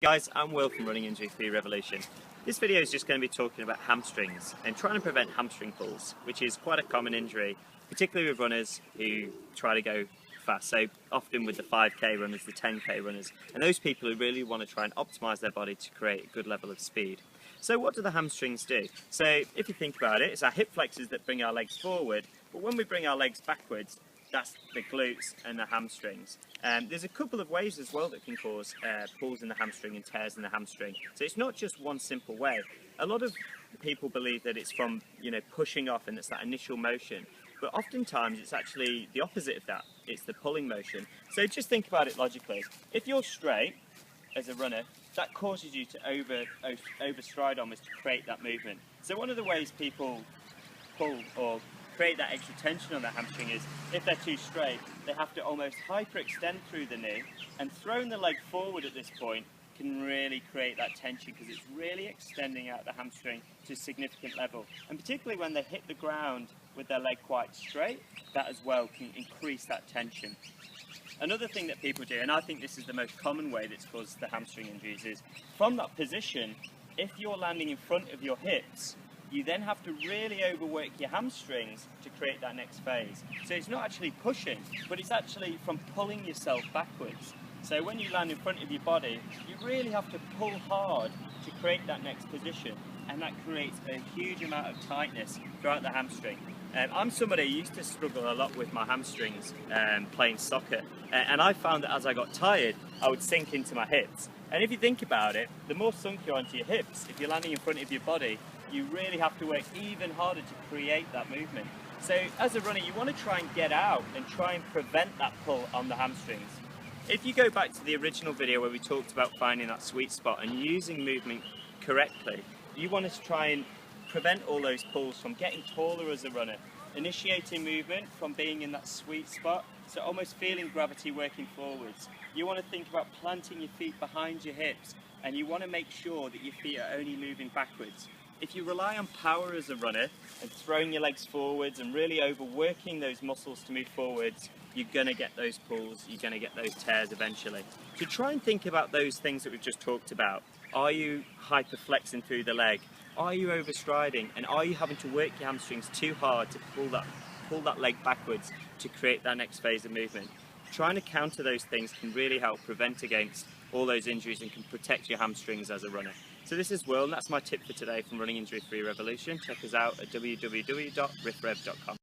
Guys, I'm Will from Running Injury Free Revolution. This video is just going to be talking about hamstrings and trying to prevent hamstring pulls, which is quite a common injury, particularly with runners who try to go fast. So often with the 5k runners, the 10k runners, and those people who really want to try and optimize their body to create a good level of speed. So what do the hamstrings do? So if you think about it, it's our hip flexors that bring our legs forward, but when we bring our legs backwards, that's the glutes and the hamstrings. There's a couple of ways as well that can cause pulls in the hamstring and tears in the hamstring. So it's not just one simple way. A lot of people believe that it's from pushing off and it's that initial motion, but oftentimes it's actually the opposite of that. It's the pulling motion. So just think about it logically. If you're straight as a runner, that causes you to overstride almost to create that movement. So one of the ways people pull or create that extra tension on the hamstring is if they're too straight, they have to almost hyperextend through the knee, and throwing the leg forward at this point can really create that tension because it's really extending out the hamstring to a significant level. And particularly when they hit the ground with their leg quite straight, that as well can increase that tension. Another thing that people do, and I think this is the most common way that's caused the hamstring injuries, is from that position, if you're landing in front of your hips, you then have to really overwork your hamstrings to create that next phase. So it's not actually pushing, but it's actually from pulling yourself backwards. So when you land in front of your body, you really have to pull hard to create that next position, and that creates a huge amount of tightness throughout the hamstring. I'm somebody who used to struggle a lot with my hamstrings playing soccer, and I found that as I got tired, I would sink into my hips. And if you think about it, the more sunk you're onto your hips, if you're landing in front of your body, you really have to work even harder to create that movement. So as a runner, you want to try and get out and try and prevent that pull on the hamstrings. If you go back to the original video where we talked about finding that sweet spot and using movement correctly, you want to try and prevent all those pulls from getting taller as a runner, initiating movement from being in that sweet spot, so almost feeling gravity working forwards. You want to think about planting your feet behind your hips, and you want to make sure that your feet are only moving backwards. If you rely on power as a runner and throwing your legs forwards and really overworking those muscles to move forwards, you're going to get those pulls, you're going to get those tears eventually. So try and think about those things that we've just talked about. Are you hyperflexing through the leg? Are you overstriding? And are you having to work your hamstrings too hard to pull that leg backwards to create that next phase of movement? Trying to counter those things can really help prevent against all those injuries and can protect your hamstrings as a runner. So this is Will, and that's my tip for today from Running Injury Free Revolution. Check us out at www.rifrev.com.